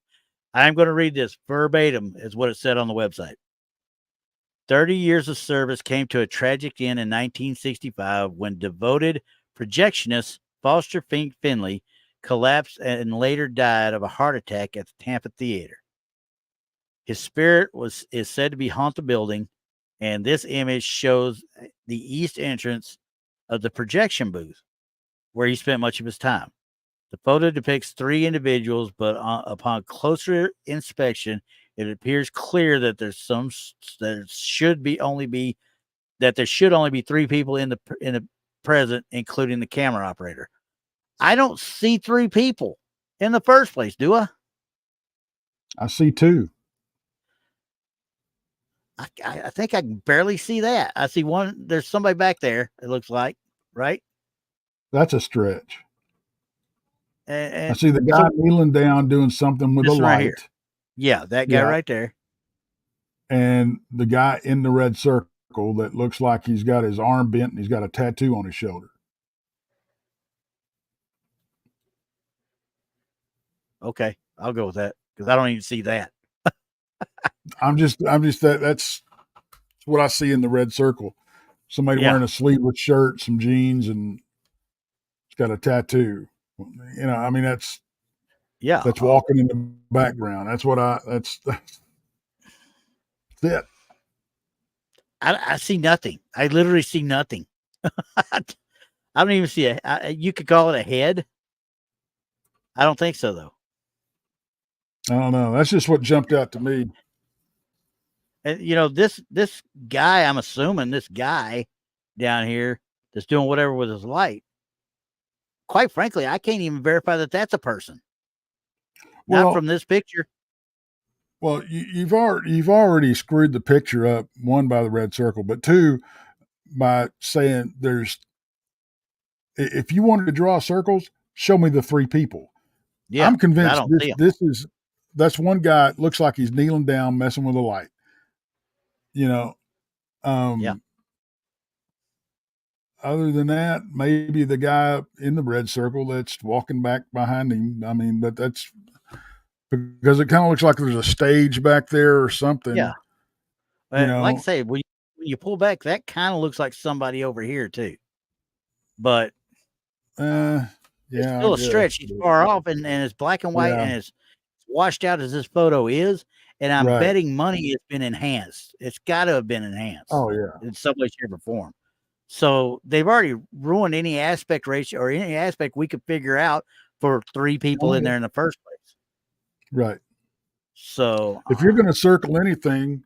I'm going to read this verbatim is what it said on the website. 30 years of service came to a tragic end in 1965 when devoted projectionist Foster Fink Finley collapsed and later died of a heart attack at the Tampa Theater. His spirit is said to be haunt the building, and this image shows the east entrance of the projection booth where he spent much of his time. The photo depicts three individuals, but upon closer inspection, it appears clear that there should only be three people in the present, including the camera operator. I don't see three people in the first place, do I? I see two. I think I can barely see that. I see one. There's somebody back there. It looks like, right? That's a stretch. I And see the guy so kneeling down doing something with a this one right here. light. Yeah, that guy Yeah. right there. And the guy in the red circle that looks like he's got his arm bent and he's got a tattoo on his shoulder. Okay, I'll go with that because I don't even see that. I'm just that's what I see in the red circle. Somebody Yeah, wearing a sleeveless shirt, some jeans, and it's got a tattoo. You know, I mean yeah. that's walking in the background. That's it. I see nothing. I literally see nothing. I don't even see you could call it a head. I don't think so though. I don't know. That's just what jumped out to me. And this guy, I'm assuming this guy down here that's doing whatever with his light. Quite frankly, I can't even verify that that's a person. Not Well, from this picture. well, you've already screwed the picture up. One, by the red circle, but two, by saying there's. If you wanted to draw circles, show me the three people. Yeah, I'm because I convinced don't this see him. this is that's one guy. Looks like he's kneeling down, messing with a light. You know. Yeah, Um, Other than that, maybe the guy in the red circle that's walking back behind him. I mean, but that's because it kind of looks like there's a stage back there or yeah. something. You But like I know. say, when you pull back, that kind of looks like somebody over here too. But Uh, it's yeah, I still a guess. stretch. He's far off, and it's black and white, Yeah. and it's washed out as this photo is. And I'm Right. betting money it's been enhanced. It's got to have been enhanced Oh yeah. in some way, shape, or form. So they've already ruined any aspect ratio or any aspect we could figure out for three people Oh in yeah. there in the first place. Right. So, If you're going to circle anything,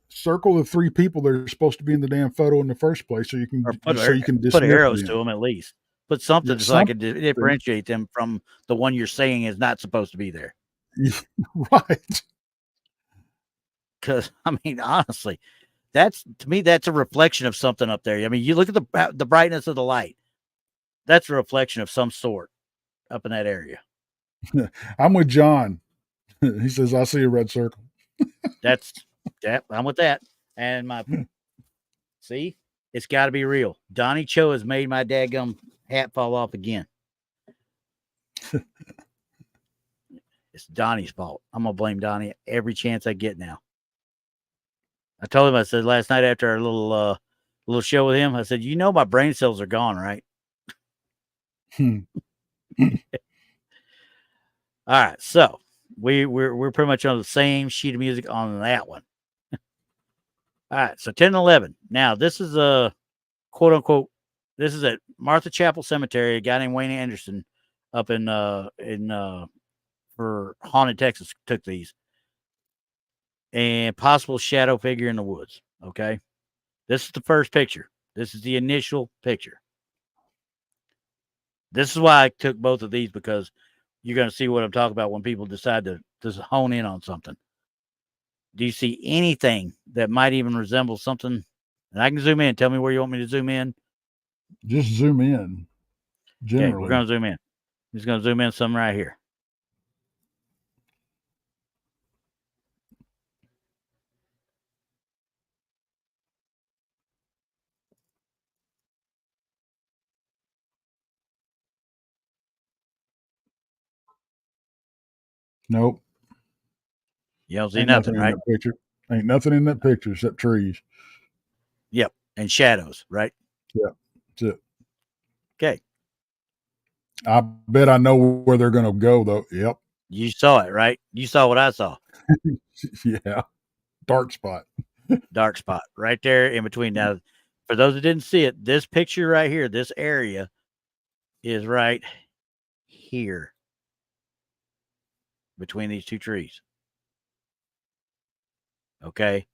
circle the three people that are supposed to be in the damn photo in the first place, or so you can put dismiss arrows to them. them at least. Put Yeah, something so I something. could differentiate them from the one you're saying is not supposed to be there. Right. Because I mean, honestly, that's to me that's a reflection of something up there. I mean, you look at the brightness of the light. That's a reflection of some sort up in that area. I'm with John. He says, I see a red circle. That's I'm with that. And my see, it's got to be real. Donnie Cho has made my dadgum hat fall off again. It's Donnie's fault. I'm gonna blame Donnie every chance I get now. I told him, I said last night after our little show with him, I said, my brain cells are gone, right? All right, so we're pretty much on the same sheet of music on that one. All right, so 10 and 11. Now this is a quote unquote. This is at Martha Chapel Cemetery. A guy named Wayne Anderson up in for Haunted Texas took these, and possible shadow figure in the woods. Okay, this is the first picture. This is the initial picture. This is why I took both of these, because you're going to see what I'm talking about when people decide to hone in on something. Do you see anything that might even resemble something? And I can zoom in. Tell me where you want me to zoom in. Just zoom in. Okay, we're Generally, going to zoom in. Just going to zoom in some right here. nope. You don't see Ain't nothing, nothing in right? that picture. Ain't nothing in that picture except trees. Yep. And shadows, right? Yeah, that's it. Okay. I bet I know where they're going to go, though. Yep. You saw it, right? You saw what I saw. Yeah. Dark spot. Dark spot right there in between. Now, for those that didn't see it, this picture right here, this area is right here between these two trees. Okay.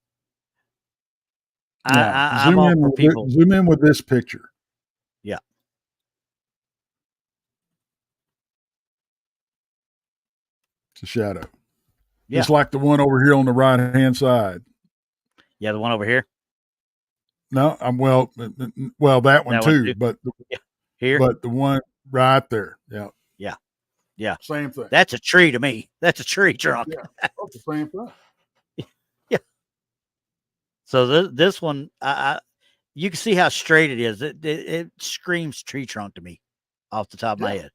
Now, I'm zoom all in for with it, people. zoom in with this picture. Yeah. It's a shadow. Yeah. Just like the one over here on the right hand side. Yeah. The one over here. No, I'm well that one That one too, too. but Yeah. Here. the one right there. Yeah. Yeah. Yeah. Same thing. That's a tree to me. That's a tree trunk. Yeah. That's the same thing. Yeah. So this one, you can see how straight it is. It screams tree trunk to me off the top of my Yeah. head.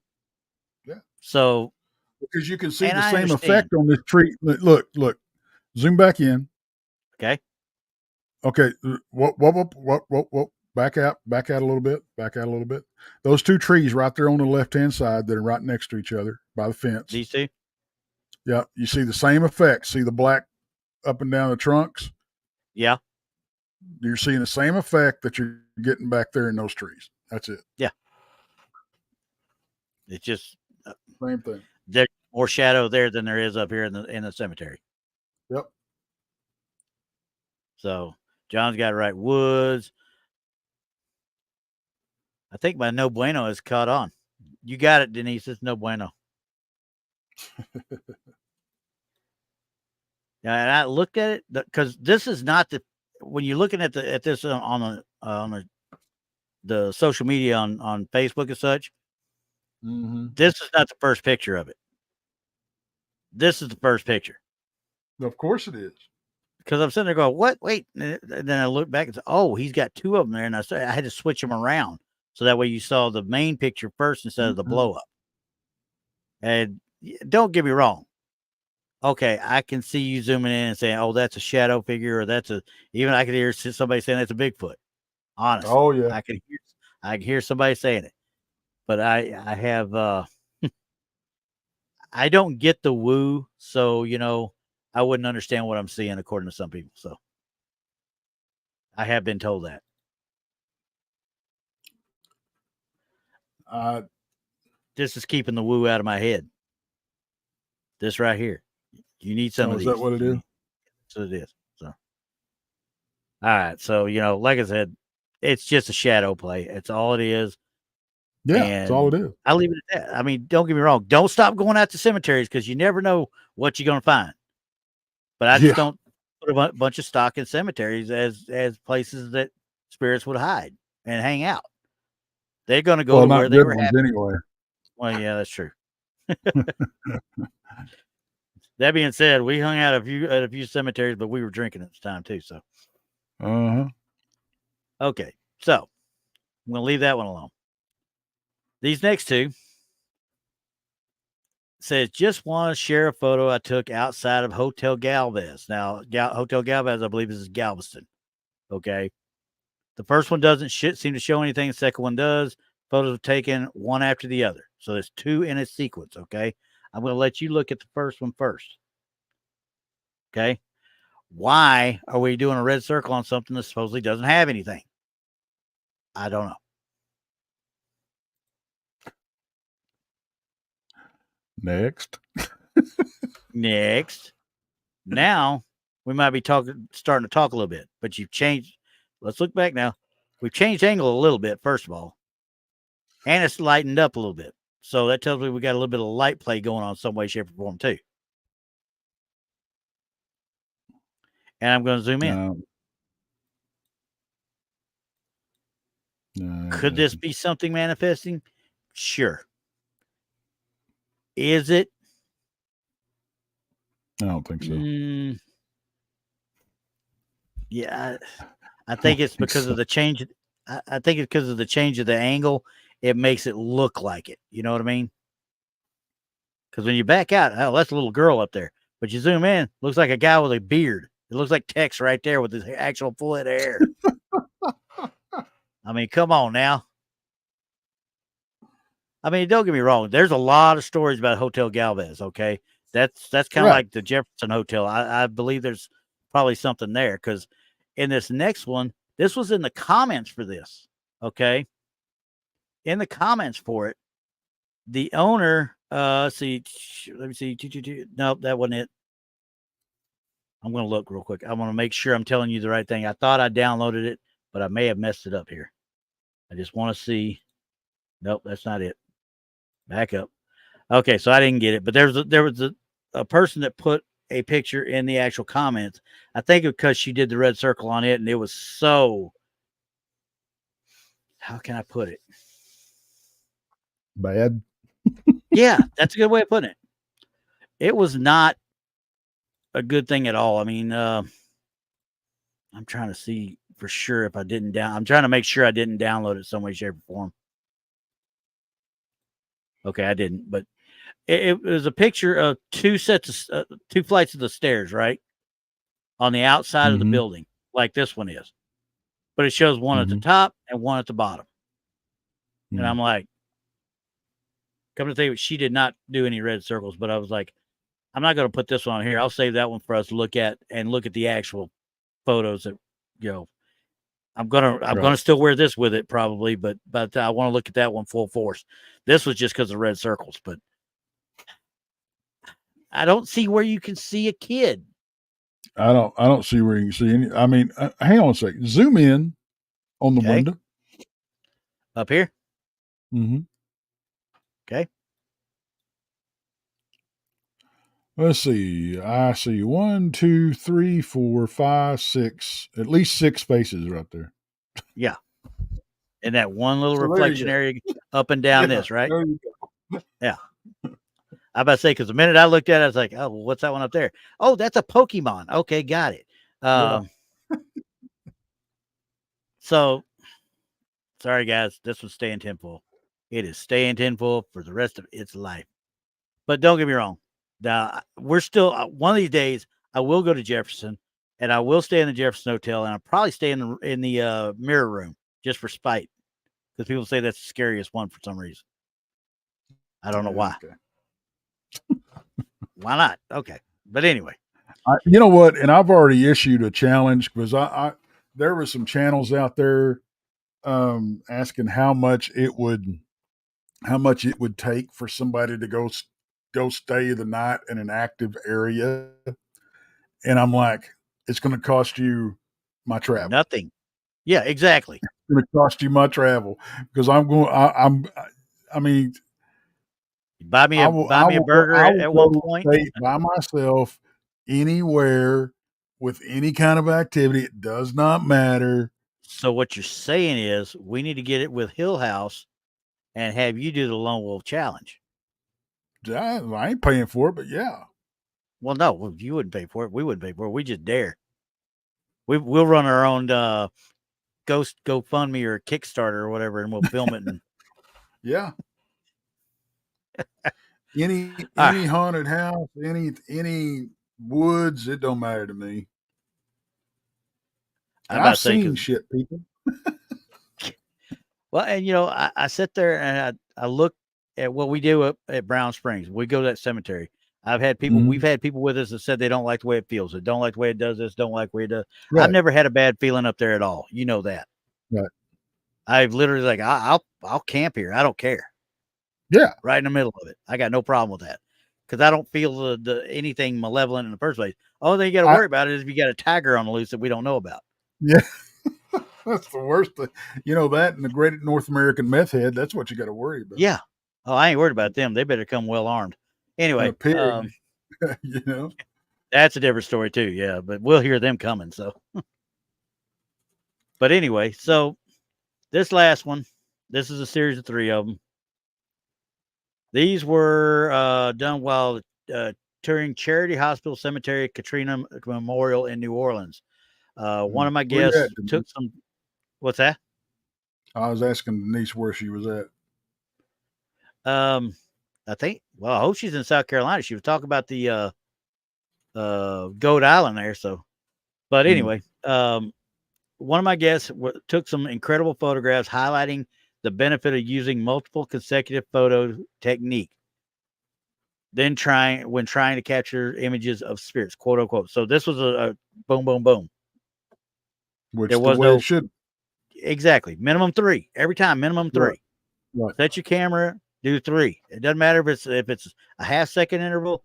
Yeah. So, Because you can see and the I same understand. effect on this tree. Look. Zoom back in. Okay. Okay. What? Back out a little bit. Back out a little bit. Those two trees right there on the left hand side that are right next to each other by the fence. These two. Yeah. You see the same effect. See the black up and down the trunks? Yeah. You're seeing the same effect that you're getting back there in those trees. That's it. Yeah. It's just Same thing. there's more shadow there than there is up here in the cemetery. Yep. So John's got it right. Woods. I think my no bueno is caught on. You got it, Denise. It's no bueno. Yeah, and I looked at it because this is not the when you're looking at this on the social media on Facebook and such. Mm-hmm. This is not the first picture of it. This is the first picture. Of course it is. Because I'm sitting there going, what? Wait. And then I look back and say, oh, he's got two of them there. And I had to switch them around. So that way you saw the main picture first instead of the blow up. And don't get me wrong. Okay, I can see you zooming in and saying, oh, that's a shadow figure, or even I could hear somebody saying that's a Bigfoot. Honestly. Oh yeah. I can hear somebody saying it. But I have I don't get the woo, so I wouldn't understand what I'm seeing according to some people. So I have been told that. This is keeping the woo out of my head. This right here. You need some of these. Is that what it is? So it is. So all right. So, like I said, it's just a shadow play. It's all it is. Yeah, that's all it is. I leave it at that. I mean, don't get me wrong. Don't stop going out to cemeteries because you never know what you're going to find. But I just don't put a bunch of stock in cemeteries as places that spirits would hide and hang out. They're going to go to where they were happy. Anyway. Well, yeah, that's true. That being said, we hung out at a few cemeteries, but we were drinking at the time too. So, okay, so I'm going to leave that one alone. These next two says, just want to share a photo I took outside of Hotel Galvez. Now, Hotel Galvez, I believe, is Galveston. Okay. The first one doesn't seem to show anything. The second one does. Photos are taken one after the other. So there's two in a sequence. Okay. I'm going to let you look at the first one first. Okay. Why are we doing a red circle on something that supposedly doesn't have anything? I don't know. Next. Now we might be starting to talk a little bit, but you've changed. Let's look back now. We've changed angle a little bit, first of all, and it's lightened up a little bit. So that tells me we got a little bit of light play going on some way, shape, or form too. and I'm going to zoom in. No, no, ain't Could this nothing. be something manifesting? Sure. Is it? I don't think so. Mm, yeah, I I think don't it's think because of so. the change. I think it's because of the change of the angle. It makes it look like it. You know what I mean? Because when you back out, oh, that's a little girl up there. But you zoom in, looks like a guy with a beard. It looks like Tex right there with his actual full head of hair. I mean, come on now. I mean, don't get me wrong. There's a lot of stories about Hotel Galvez. Okay, that's kind of Right. like the Jefferson Hotel. I believe there's probably something there because in this next one, this was in the comments for this. Okay, in the comments for it, the owner. See, let me see. Nope, that wasn't it. I'm going to look real quick. I want to make sure I'm telling you the right thing. I thought I downloaded it, but I may have messed it up here. I just want to see. Nope, that's not it. Back up. Okay, so I didn't get it, but there was a person that put a picture in the actual comments. I think because she did the red circle on it, and it was so. How can I put it? Bad. Yeah, that's a good way of putting it. It was not a good thing at all. I mean, I'm trying to see for sure if I didn't down. I'm trying to make sure I didn't download it some way, shape, or form. Okay, I didn't, but it was a picture of two flights of the stairs, right, on the outside of the Mm-hmm. building, like this one is. But it shows one at the Mm-hmm. top and one at the bottom. And Mm. I'm like, come to think, she did not do any red circles, but I was like, I'm not going to put this one on here. I'll save that one for us to look at and look at the actual photos that, you know, I'm gonna Right. still wear this with it probably, but I want to look at that one full force. This was just because of red circles, but I don't see where you can see a kid. I don't see where you can see any. I mean, hang on a second. Zoom in on the Okay, window. up here. Mm-hmm. Okay, Let's see. I see one, two, three, four, five, six. At least six spaces right there. yeah, and that one little So there you reflection go. area up and down Yeah. this, right? There you go. Yeah. I about to say because the minute I looked at it, I was like, "Oh, well, what's that one up there? Oh, that's a Pokemon. Okay, got it." Yeah. Um, so sorry guys, this was staying tinfoil. It is staying tinfoil for the rest of its life. But don't get me wrong. Now we're still one of these days. I will go to Jefferson, and I will stay in the Jefferson Hotel, and I'll probably stay in the mirror room just for spite because people say that's the scariest one for some reason. I don't know why. Okay. Why not? Okay, but anyway, You know what? And I've already issued a challenge because I there were some channels out there asking how much it would take for somebody to go stay the night in an active area, and I'm like, it's going to cost you my travel. nothing. Yeah, exactly. It's going to cost you my travel because I'm going. I mean, Buy me a burger I will at one go point. stay by myself anywhere with any kind of activity. It does not matter. So what you're saying is we need to get it with Hill House and have you do the Lone Wolf Challenge. I ain't paying for it, but yeah. Well, no, you wouldn't pay for it. We wouldn't pay for it. We just dare. We'll run our own Ghost GoFundMe or Kickstarter or whatever, and we'll film it. And Yeah. ah, Any haunted house, any woods, it don't matter to me. I'm And about I've to say seen because shit, people. well, and I sit there and I look at what we do up at Brown Springs. We go to that cemetery. We've Mhm. had people with us that said they don't like the way it feels. They don't like the way it does this. Don't like the way it does. I've Right. never had a bad feeling up there at all. You know that. Right. I've literally like I'll camp here. I don't care. Yeah. Right in the middle of it. I got no problem with that because I don't feel the anything malevolent in the first place. Only thing you got to I worry about is if you got a tiger on the loose that we don't know about. yeah. That's the worst thing. You know that and the great North American meth head, that's what you got to worry about. Yeah. Oh, I ain't worried about them. They better come well armed. And a Anyway, pig, you know. That's a different story too. Yeah, but we'll hear them coming. So, but anyway, so this last one, this is a series of 3 of them. These were done while touring Charity Hospital Cemetery Katrina Memorial in New Orleans. One of my Where you at, guests took Denise? some. What's that? I was asking Denise where she was at. Um, I think. Well, I hope she's in South Carolina. She was talking about the Goat Island there. So, but Hmm. anyway, one of my guests took some incredible photographs highlighting the benefit of using multiple consecutive photo technique. Then when trying to capture images of spirits, quote unquote. So this was a boom, boom, boom. There Which the was way it no should. exactly minimum 3 every time. Minimum Right. 3. Right. Set your camera, do 3. It doesn't matter if it's a half-second interval,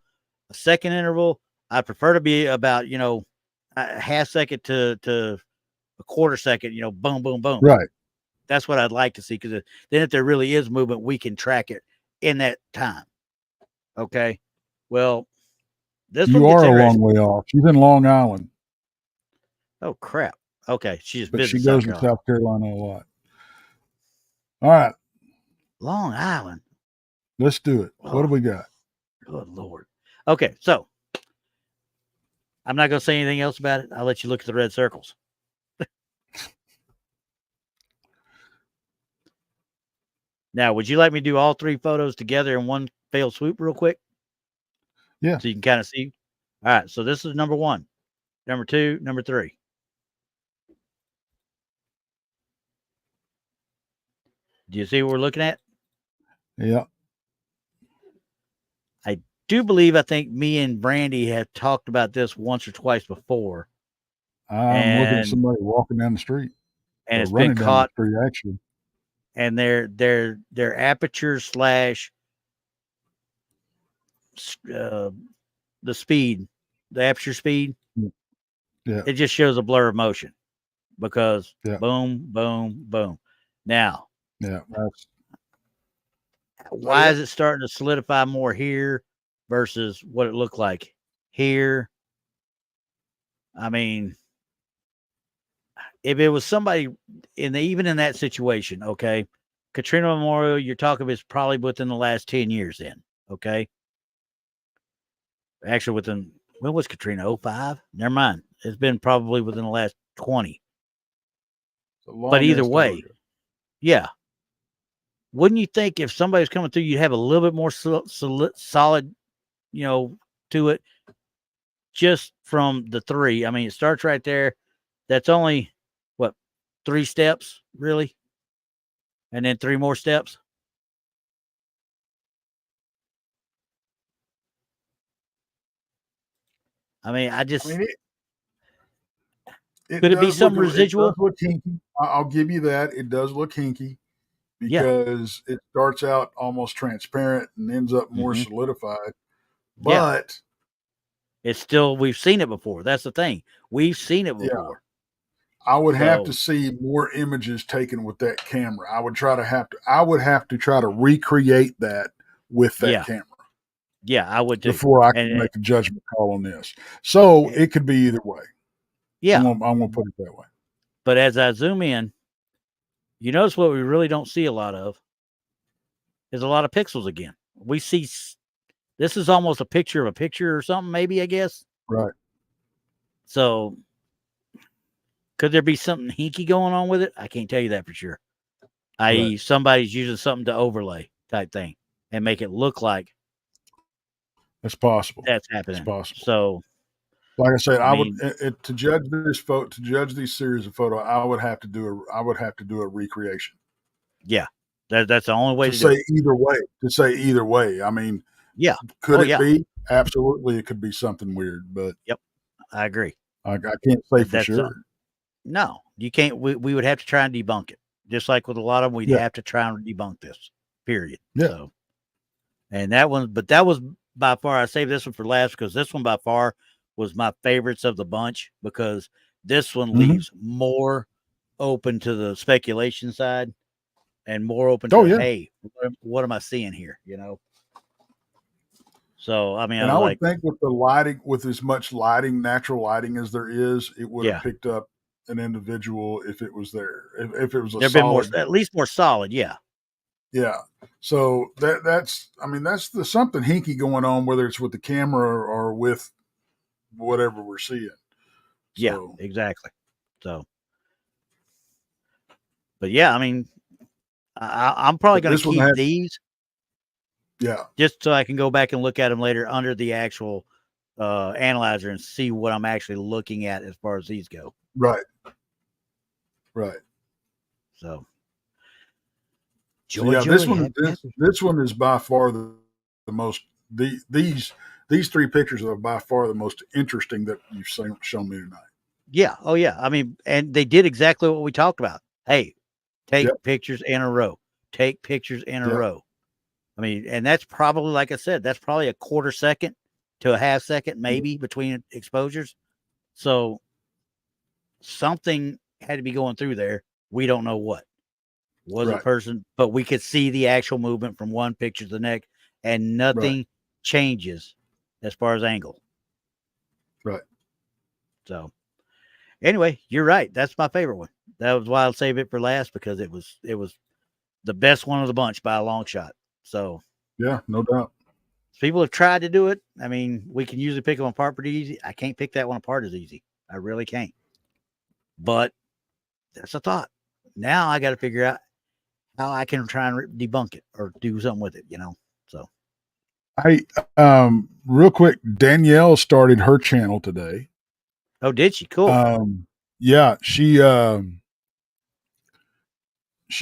a second interval. I prefer to be about a half second to a quarter second. Boom, boom, boom. Right. That's what I'd like to see because then if there really is movement, we can track it in that time. Okay. Well, this one You gets are a long interesting. way off. She's in Long Island, Oh crap. Okay, she just but she visited South goes to Carolina. South Carolina a lot. All right, Long Island. let's do it. What Oh, do we got? good Lord. Okay, so I'm not going to say anything else about it. I'll let you look at the red circles. Now, would you like me to do all 3 photos together in one failed swoop real quick? Yeah. So you can kind of see. All right, so this is number 1, number 2, number 3. Do you see what we're looking at? Yeah. I I think me and Brandy have talked about this once or twice before. I'm looking at And somebody walking down the street or it's been running down the caught, street, actually. and their aperture slash uh, the speed, the aperture speed, Yeah. it just shows a blur of motion because Yeah. boom, boom, boom. Now, Yeah. That's, why is it starting to solidify more here versus what it looked like here? I mean, if it was somebody even in that situation, okay, Katrina Memorial, you're talking is probably within the last 10 years then, okay? Actually, when was Katrina? 05? Never mind. It's been probably within the last 20. a But long either ass time way, ago. yeah. Wouldn't you think if somebody's coming through, you'd have a little bit more solid, to it just from the 3? I mean, it starts right there. That's only, what, 3 steps, really? And then 3 more steps? I mean, I mean, it could it be does look some it does residual? look hinky. I'll give you that. It does look hinky Yeah. because it starts out almost transparent and ends up more Hmm. solidified. Yeah. But It's still, we've seen it before. That's the thing. We've seen it yeah, before. I would have to So, see more images taken with that camera. I would have to try to recreate that with that yeah. camera Yeah, I would too. before I And, can make a judgment call on this. So and it could be either way. yeah. I'm gonna put it that way. But as I zoom in, you notice what we really don't see a lot of is a lot of pixels again. We see this is almost a picture of a picture or something, maybe, I guess. Right. So could there be something hinky going on with it? I can't tell you that for sure. Right. I.e., somebody's using something to overlay type thing and make it look like It's possible. that's It's happening. possible. So, Like I said, I I would mean, to judge these series of photo, I would have to do a recreation yeah, that's the only way to to do say it. either way. To say either way, I mean, Yeah. could Oh, it yeah. be? Absolutely, it could be something weird, but Yep. I agree. I can't say for That's sure. no, you can't. We would have to try and debunk it. Just like with a lot of them, we'd Yeah, have to try and debunk this, period. yeah. So, and that was by far, I saved this one for last because this one by far was my favorites of the bunch because this one Hmm. leaves more open to the speculation side and more open Oh to, yeah, hey, what am I seeing here? So I mean, I And was I would like, think with the lighting, with as much lighting, natural lighting as there is, it would have yeah, picked up an individual if it was there. If it was a there've been more, solid, at least more solid. Yeah, yeah. So that's I mean that's the something hinky going on, whether it's with the camera or with whatever we're seeing. yeah, So, exactly. So, but yeah, I mean, I'm probably but going to this one keep had, these yeah, just so I can go back and look at them later under the actual analyzer and see what I'm actually looking at as far as these go. right, right. So, So joy, yeah, joy, happy, happy. this one is by far the most these three pictures are by far the most interesting that you've shown me tonight. Yeah. Oh, yeah. I mean, and they did exactly what we talked about. Hey, take Yep, pictures in a row. Take pictures in a yep, row. I mean, and that's probably, like I said, that's probably a quarter second to a half second, yep, maybe between exposures. So something had to be going through there. We don't know what was a right, person, but we could see the actual movement from one picture to the next, and right, nothing changes as far as angle. right. So anyway, you're right. That's my favorite one. That was why I'll save it for last because it was the best one of the bunch by a long shot. So Yeah, no doubt. people have tried to do it. I mean, we can usually pick them apart pretty easy. I can't pick that one apart as easy. I really can't. But that's a thought. Now I got to figure out how I can try and debunk it or do something with it, you know? So, Hey, real quick, Danielle started her channel today. oh, did she? Cool. Yeah, she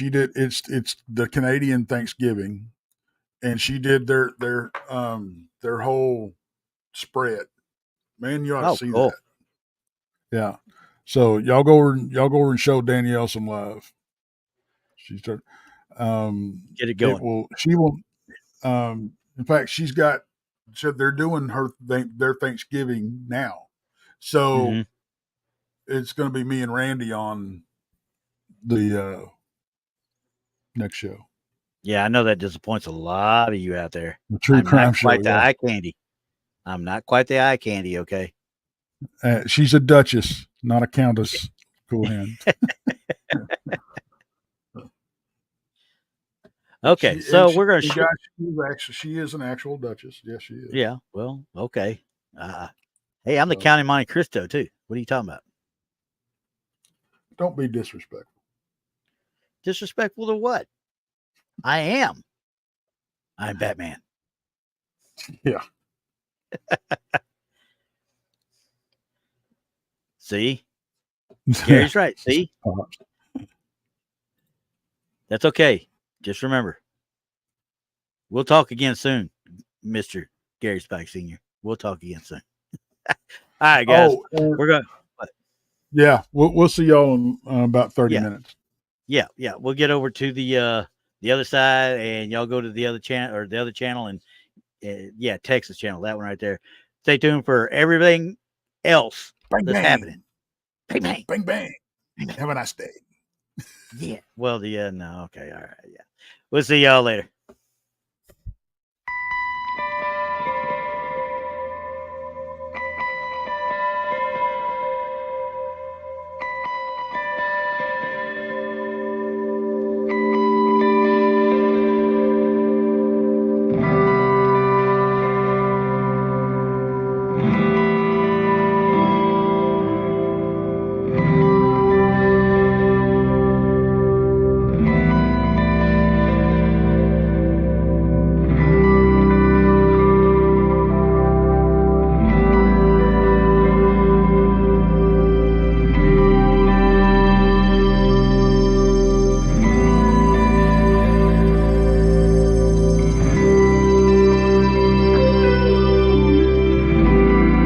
did. It's the Canadian Thanksgiving, and she did their whole spread. Man, you ought to Oh, see that. cool. Yeah. So y'all go over and show Danielle some love. She started. Get it It going. will. She will. In fact, she's got. So they're doing their Thanksgiving now. Mm-hmm. So it's going to be me and Randy on the next show, Yeah, I know that disappoints a lot of you out there. the True I'm not Crime Show. quite the Yeah, eye candy. I'm not quite the eye candy, okay? she's a duchess, not a countess. Cool hand. Okay, She so she we're gonna the guy she is actually she is an actual duchess. Yes, she is. yeah, well, okay. Hey, I'm the So County Monte Cristo too. What are you talking about? don't be disrespectful. Disrespectful to what? I am. I'm Batman. Yeah. See? Gary's right. See? That's okay. Just remember, we'll talk again soon, Mr. Gary Spike Sr. We'll talk again soon. All right, guys. Oh, We're going to, yeah. We'll see y'all in about 30 yeah, minutes. yeah. We'll get over to the other side and y'all go to the other channel or the other channel and yeah, Texas channel, that one right there. Stay tuned for everything else Bang that's bang, happening. Bang, bang. bang bang. Bang, bang. Have a nice day. Yeah. Well, no. Okay. All right. Yeah. We'll see y'all later.